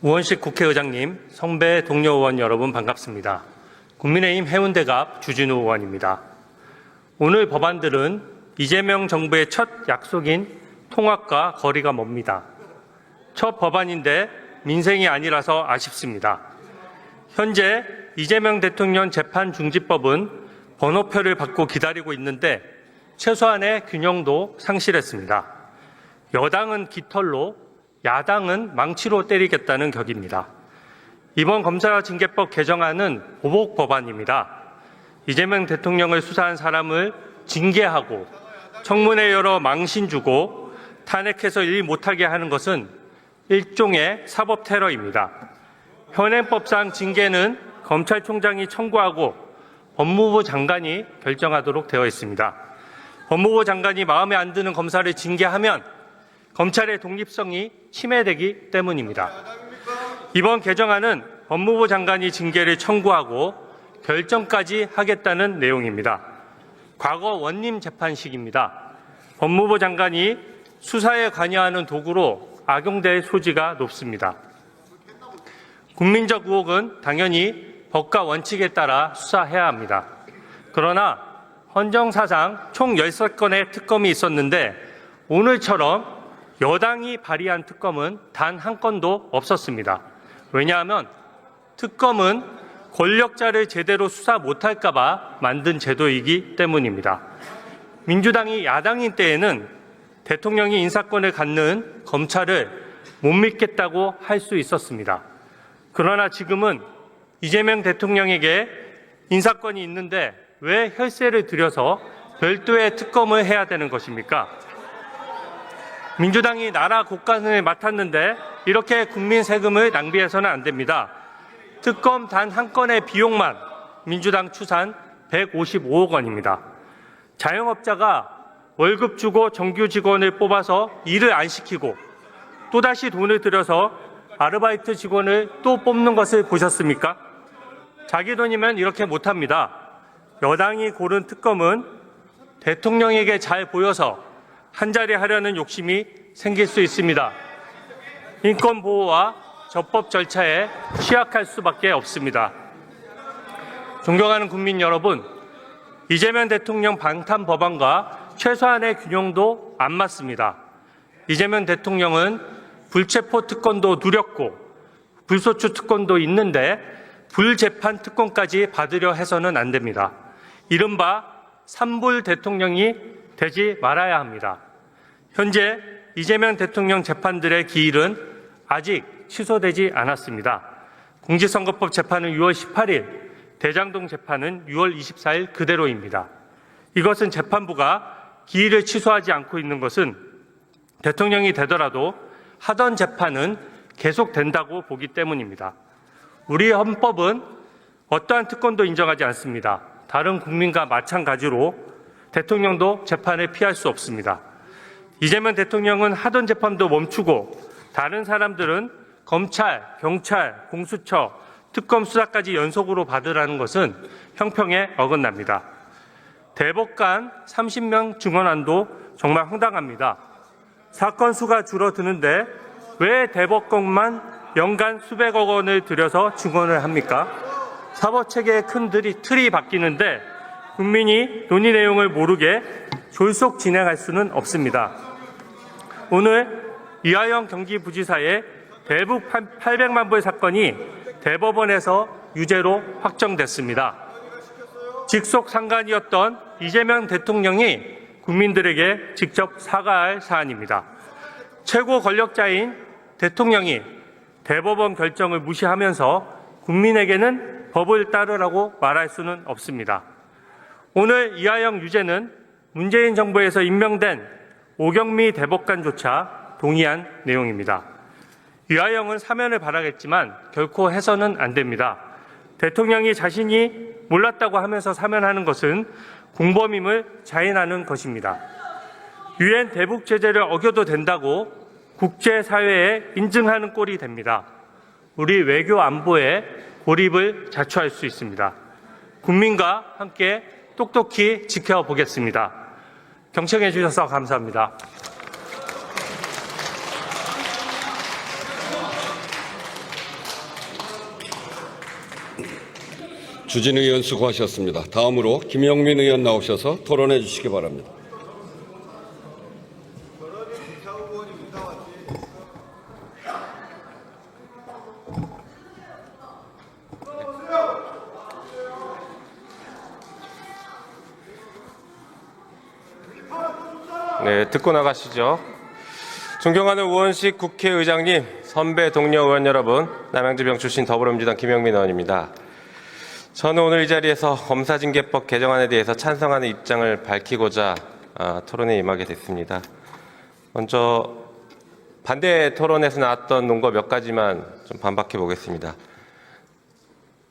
우원식 국회의장님, 선배 동료 의원 여러분 반갑습니다. 국민의힘 해운대갑 주진우 의원입니다. 오늘 법안들은 이재명 정부의 첫 약속인 통합과 거리가 멉니다. 첫 법안인데 민생이 아니라서 아쉽습니다. 현재 이재명 대통령 재판중지법은 번호표를 받고 기다리고 있는데 최소한의 균형도 상실했습니다. 여당은 깃털로, 야당은 망치로 때리겠다는 격입니다. 이번 검사징계법 개정안은 보복 법안입니다. 이재명 대통령을 수사한 사람을 징계하고 청문회 열어 망신 주고 탄핵해서 일 못하게 하는 것은 일종의 사법 테러입니다. 현행법상 징계는 검찰총장이 청구하고 법무부 장관이 결정하도록 되어 있습니다. 법무부 장관이 마음에 안 드는 검사를 징계하면 검찰의 독립성이 침해되기 때문입니다. 이번 개정안은 법무부 장관이 징계를 청구하고 결정까지 하겠다는 내용입니다. 과거 원님 재판식입니다. 법무부 장관이 수사에 관여하는 도구로 악용될 소지가 높습니다. 국민적 의혹은 당연히 법과 원칙에 따라 수사해야 합니다. 그러나 헌정사상 총 13건의 특검이 있었는데 오늘처럼 여당이 발의한 특검은 단 한 건도 없었습니다. 왜냐하면 특검은 권력자를 제대로 수사 못할까 봐 만든 제도이기 때문입니다. 민주당이 야당인 때에는 대통령이 인사권을 갖는 검찰을 못 믿겠다고 할 수 있었습니다. 그러나 지금은 이재명 대통령에게 인사권이 있는데 왜 혈세를 들여서 별도의 특검을 해야 되는 것입니까? 민주당이 나라 곳간을 맡았는데 이렇게 국민 세금을 낭비해서는 안 됩니다. 특검 단 한 건의 비용만 민주당 추산 155억 원입니다. 자영업자가 월급 주고 정규 직원을 뽑아서 일을 안 시키고 또다시 돈을 들여서 아르바이트 직원을 또 뽑는 것을 보셨습니까? 자기 돈이면 이렇게 못합니다. 여당이 고른 특검은 대통령에게 잘 보여서 한자리 하려는 욕심이 생길 수 있습니다. 인권 보호와 적법 절차에 취약할 수밖에 없습니다. 존경하는 국민 여러분, 이재명 대통령 방탄 법안과 최소한의 균형도 안 맞습니다. 이재명 대통령은 불체포 특권도 누렸고 불소추 특권도 있는데 불재판 특권까지 받으려 해서는 안 됩니다. 이른바 삼불 대통령이 되지 말아야 합니다. 현재 이재명 대통령 재판들의 기일은 아직 취소되지 않았습니다. 공직선거법 재판은 6월 18일, 대장동 재판은 6월 24일 그대로입니다. 이것은 재판부가 기일을 취소하지 않고 있는 것은 대통령이 되더라도 하던 재판은 계속된다고 보기 때문입니다. 우리 헌법은 어떠한 특권도 인정하지 않습니다. 다른 국민과 마찬가지로 대통령도 재판을 피할 수 없습니다. 이재명 대통령은 하던 재판도 멈추고 다른 사람들은 검찰, 경찰, 공수처, 특검 수사까지 연속으로 받으라는 것은 형평에 어긋납니다. 대법관 30명 증언안도 정말 황당합니다. 사건 수가 줄어드는데 왜 대법관만 연간 수백억 원을 들여서 증언을 합니까? 사법체계의 큰 틀이 바뀌는데 국민이 논의 내용을 모르게 졸속 진행할 수는 없습니다. 오늘 이하영 경기부지사의 대북 800만 불 사건이 대법원에서 유죄로 확정됐습니다. 직속 상관이었던 이재명 대통령이 국민들에게 직접 사과할 사안입니다. 최고 권력자인 대통령이 대법원 결정을 무시하면서 국민에게는 법을 따르라고 말할 수는 없습니다. 오늘 이하영 유죄는 문재인 정부에서 임명된 오경미 대법관조차 동의한 내용입니다. 이하영은 사면을 바라겠지만 결코 해서는 안 됩니다. 대통령이 자신이 몰랐다고 하면서 사면하는 것은 공범임을 자인하는 것입니다. 유엔 대북 제재를 어겨도 된다고 국제사회에 인증하는 꼴이 됩니다. 우리 외교 안보에 고립을 자초할 수 있습니다. 국민과 함께 똑똑히 지켜보겠습니다. 경청해 주셔서 감사합니다. 주진우 의원 수고하셨습니다. 다음으로 김영민 의원 나오셔서 토론해 주시기 바랍니다. 네, 듣고 나가시죠. 존경하는 우원식 국회의장님, 선배 동료 의원 여러분, 남양주병 출신 더불어민주당 김영민 의원입니다. 저는 오늘 이 자리에서 검사징계법 개정안에 대해서 찬성하는 입장을 밝히고자 토론에 임하게 됐습니다. 먼저 반대 토론에서 나왔던 논거 몇 가지만 좀 반박해 보겠습니다.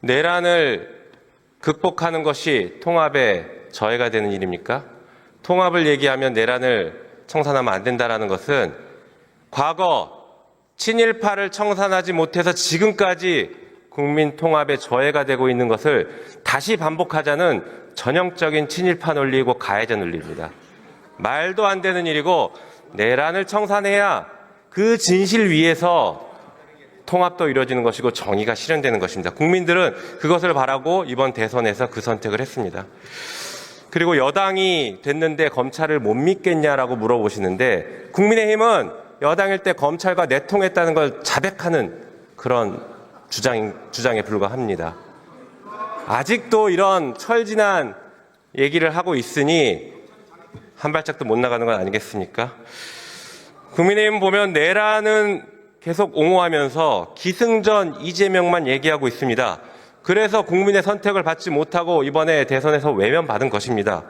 내란을 극복하는 것이 통합의 저해가 되는 일입니까? 통합을 얘기하면 내란을 청산하면 안 된다는 것은 과거 친일파를 청산하지 못해서 지금까지 국민 통합의 저해가 되고 있는 것을 다시 반복하자는 전형적인 친일파 논리이고 가해자 논리입니다. 말도 안 되는 일이고 내란을 청산해야 그 진실 위에서 통합도 이루어지는 것이고 정의가 실현되는 것입니다. 국민들은 그것을 바라고 이번 대선에서 그 선택을 했습니다. 그리고 여당이 됐는데 검찰을 못 믿겠냐라고 물어보시는데 국민의힘은 여당일 때 검찰과 내통했다는 걸 자백하는 그런 주장에 불과합니다. 아직도 이런 철진한 얘기를 하고 있으니 한 발짝도 못 나가는 건 아니겠습니까? 국민의힘 보면 내란은 계속 옹호하면서 기승전 이재명만 얘기하고 있습니다. 그래서 국민의 선택을 받지 못하고 이번에 대선에서 외면받은 것입니다.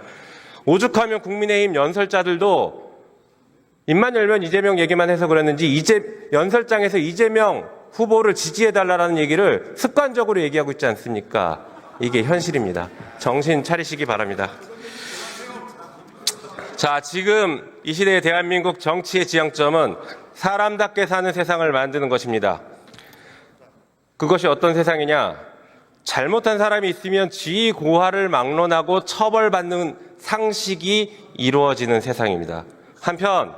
오죽하면 국민의힘 연설자들도 입만 열면 이재명 얘기만 해서 그랬는지 연설장에서 이재명 후보를 지지해달라는 얘기를 습관적으로 얘기하고 있지 않습니까? 이게 현실입니다. 정신 차리시기 바랍니다. 자, 지금 이 시대의 대한민국 정치의 지향점은 사람답게 사는 세상을 만드는 것입니다. 그것이 어떤 세상이냐? 잘못한 사람이 있으면 지위 고하를 막론하고 처벌받는 상식이 이루어지는 세상입니다. 한편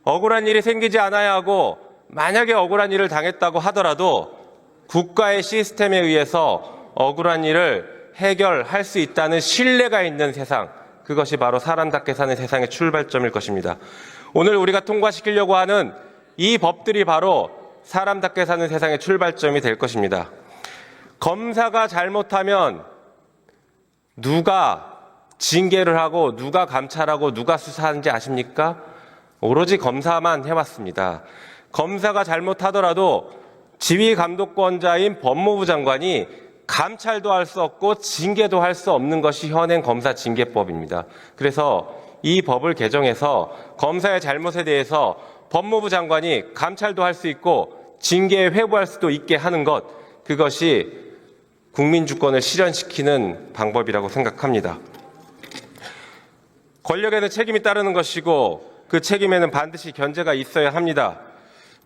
억울한 일이 생기지 않아야 하고 만약에 억울한 일을 당했다고 하더라도 국가의 시스템에 의해서 억울한 일을 해결할 수 있다는 신뢰가 있는 세상, 그것이 바로 사람답게 사는 세상의 출발점일 것입니다. 오늘 우리가 통과시키려고 하는 이 법들이 바로 사람답게 사는 세상의 출발점이 될 것입니다. 검사가 잘못하면 누가 징계를 하고 누가 감찰하고 누가 수사하는지 아십니까? 오로지 검사만 해왔습니다. 검사가 잘못하더라도 지휘감독권자인 법무부 장관이 감찰도 할 수 없고 징계도 할 수 없는 것이 현행 검사징계법입니다. 그래서 이 법을 개정해서 검사의 잘못에 대해서 법무부 장관이 감찰도 할 수 있고 징계에 회부할 수도 있게 하는 것, 그것이 국민주권을 실현시키는 방법이라고 생각합니다. 권력에는 책임이 따르는 것이고 그 책임에는 반드시 견제가 있어야 합니다.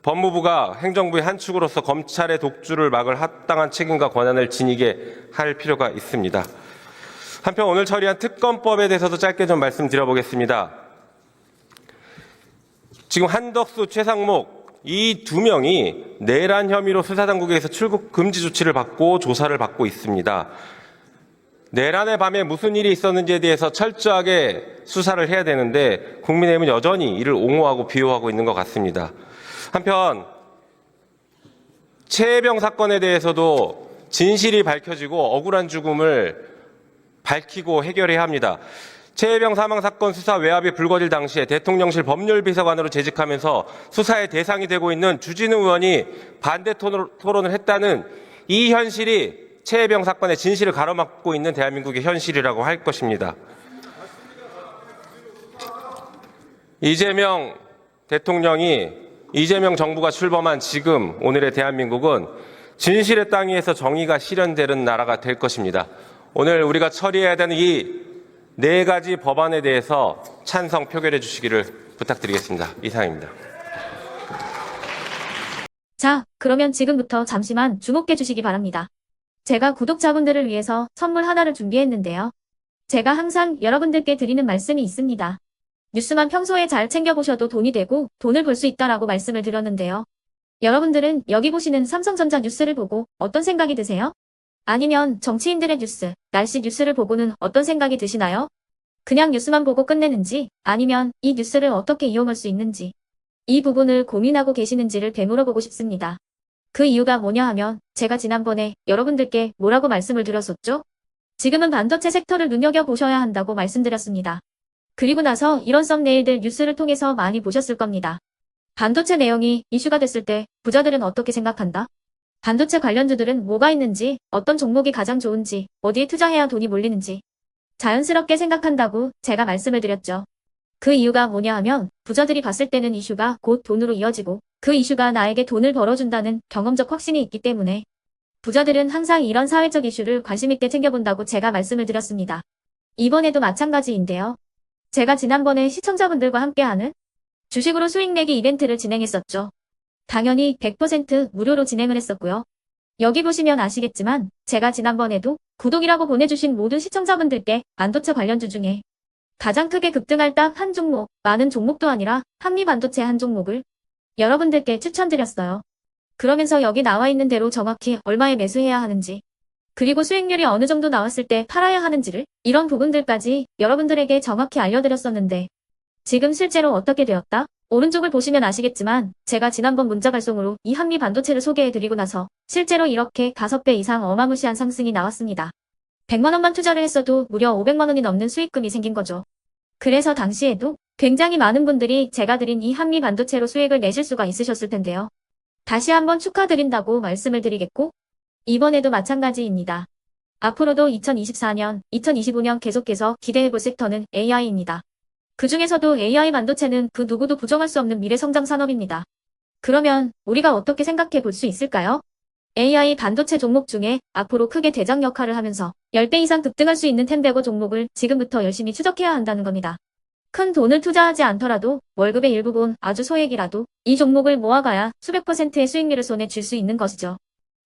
법무부가 행정부의 한 축으로서 검찰의 독주를 막을 합당한 책임과 권한을 지니게 할 필요가 있습니다. 한편 오늘 처리한 특검법에 대해서도 짧게 좀 말씀드려보겠습니다. 지금 한덕수, 최상목 이 두 명이 내란 혐의로 수사당국에서 출국 금지 조치를 받고 조사를 받고 있습니다. 내란의 밤에 무슨 일이 있었는지에 대해서 철저하게 수사를 해야 되는데 국민의힘은 여전히 이를 옹호하고 비호하고 있는 것 같습니다. 한편 최혜병 사건에 대해서도 진실이 밝혀지고 억울한 죽음을 밝히고 해결해야 합니다. 최혜병 사망 사건 수사 외압이 불거질 당시에 대통령실 법률비서관으로 재직하면서 수사의 대상이 되고 있는 주진우 의원이 반대 토론을 했다는 이 현실이 최혜병 사건의 진실을 가로막고 있는 대한민국의 현실이라고 할 것입니다. 이재명 대통령이 이재명 정부가 출범한 지금 오늘의 대한민국은 진실의 땅 위에서 정의가 실현되는 나라가 될 것입니다. 오늘 우리가 처리해야 되는 이 네 가지 법안에 대해서 찬성 표결해 주시기를 부탁드리겠습니다. 이상입니다. 자, 그러면 지금부터 잠시만 주목해 주시기 바랍니다. 제가 구독자분들을 위해서 선물 하나를 준비했는데요. 제가 항상 여러분들께 드리는 말씀이 있습니다. 뉴스만 평소에 잘 챙겨보셔도 돈이 되고 돈을 벌 수 있다라고 말씀을 드렸는데요. 여러분들은 여기 보시는 삼성전자 뉴스를 보고 어떤 생각이 드세요? 아니면 정치인들의 뉴스, 날씨 뉴스를 보고는 어떤 생각이 드시나요? 그냥 뉴스만 보고 끝내는지, 아니면 이 뉴스를 어떻게 이용할 수 있는지, 이 부분을 고민하고 계시는지를 되물어보고 싶습니다. 그 이유가 뭐냐 하면 제가 지난번에 여러분들께 뭐라고 말씀을 드렸었죠? 지금은 반도체 섹터를 눈여겨보셔야 한다고 말씀드렸습니다. 그리고 나서 이런 썸네일들 뉴스를 통해서 많이 보셨을 겁니다. 반도체 내용이 이슈가 됐을 때 부자들은 어떻게 생각한다? 반도체 관련주들은 뭐가 있는지, 어떤 종목이 가장 좋은지, 어디에 투자해야 돈이 몰리는지 자연스럽게 생각한다고 제가 말씀을 드렸죠. 그 이유가 뭐냐 하면 부자들이 봤을 때는 이슈가 곧 돈으로 이어지고 그 이슈가 나에게 돈을 벌어준다는 경험적 확신이 있기 때문에 부자들은 항상 이런 사회적 이슈를 관심 있게 챙겨본다고 제가 말씀을 드렸습니다. 이번에도 마찬가지인데요. 제가 지난번에 시청자분들과 함께하는 주식으로 수익 내기 이벤트를 진행했었죠. 당연히 100% 무료로 진행을 했었고요. 여기 보시면 아시겠지만 제가 지난번에도 구독이라고 보내주신 모든 시청자분들께 반도체 관련주 중에 가장 크게 급등할 딱 한 종목, 많은 종목도 아니라 한미반도체 한 종목을 여러분들께 추천드렸어요. 그러면서 여기 나와 있는 대로 정확히 얼마에 매수해야 하는지, 그리고 수익률이 어느 정도 나왔을 때 팔아야 하는지를 이런 부분들까지 여러분들에게 정확히 알려드렸었는데 지금 실제로 어떻게 되었다? 오른쪽을 보시면 아시겠지만 제가 지난번 문자 발송으로 이 한미 반도체를 소개해드리고 나서 실제로 이렇게 5배 이상 어마무시한 상승이 나왔습니다. 100만 원만 투자를 했어도 무려 500만 원이 넘는 수익금이 생긴 거죠. 그래서 당시에도 굉장히 많은 분들이 제가 드린 이 한미 반도체로 수익을 내실 수가 있으셨을 텐데요. 다시 한번 축하드린다고 말씀을 드리겠고 이번에도 마찬가지입니다. 앞으로도 2024년, 2025년 계속해서 기대해볼 섹터는 AI입니다. 그 중에서도 AI 반도체는 그 누구도 부정할 수 없는 미래 성장 산업입니다. 그러면 우리가 어떻게 생각해 볼 수 있을까요? AI 반도체 종목 중에 앞으로 크게 대장 역할을 하면서 10배 이상 급등할 수 있는 템베고 종목을 지금부터 열심히 추적해야 한다는 겁니다. 큰 돈을 투자하지 않더라도 월급의 일부분 아주 소액이라도 이 종목을 모아가야 수백 %의 수익률을 손에 쥘 수 있는 것이죠.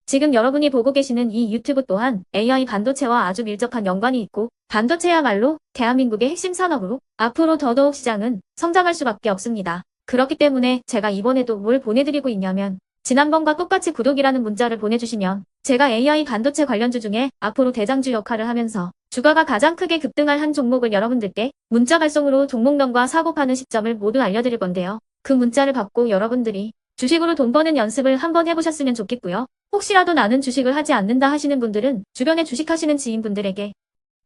지금 여러분이 보고 계시는 이 유튜브 또한 AI 반도체와 아주 밀접한 연관이 있고 반도체야말로 대한민국의 핵심 산업으로 앞으로 더더욱 시장은 성장할 수밖에 없습니다. 그렇기 때문에 제가 이번에도 뭘 보내드리고 있냐면 지난번과 똑같이 구독이라는 문자를 보내주시면 제가 AI 반도체 관련주 중에 앞으로 대장주 역할을 하면서 주가가 가장 크게 급등할 한 종목을 여러분들께 문자 발송으로 종목명과 사고 파는 시점을 모두 알려드릴 건데요. 그 문자를 받고 여러분들이 주식으로 돈 버는 연습을 한번 해보셨으면 좋겠고요. 혹시라도 나는 주식을 하지 않는다 하시는 분들은 주변에 주식하시는 지인분들에게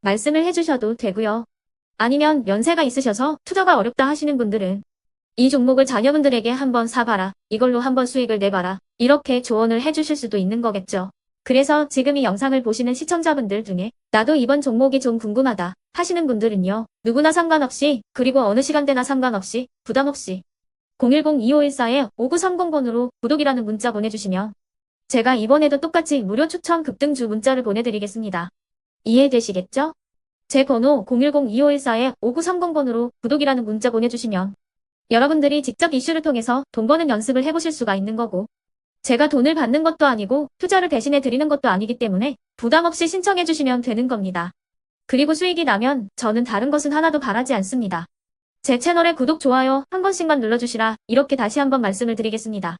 말씀을 해주셔도 되고요. 아니면 연세가 있으셔서 투자가 어렵다 하시는 분들은 이 종목을 자녀분들에게 한번 사봐라. 이걸로 한번 수익을 내봐라. 이렇게 조언을 해주실 수도 있는 거겠죠. 그래서 지금 이 영상을 보시는 시청자분들 중에 나도 이번 종목이 좀 궁금하다 하시는 분들은요. 누구나 상관없이 그리고 어느 시간대나 상관없이 부담 없이 010-2514-5930번으로 구독이라는 문자 보내주시면 제가 이번에도 똑같이 무료 추천 급등주 문자를 보내드리겠습니다. 이해되시겠죠? 제 번호 010-2514-5930번으로 구독이라는 문자 보내주시면 여러분들이 직접 이슈를 통해서 돈 버는 연습을 해보실 수가 있는 거고 제가 돈을 받는 것도 아니고 투자를 대신해 드리는 것도 아니기 때문에 부담 없이 신청해 주시면 되는 겁니다. 그리고 수익이 나면 저는 다른 것은 하나도 바라지 않습니다. 제 채널에 구독, 좋아요 한 번씩만 눌러주시라 이렇게 다시 한번 말씀을 드리겠습니다.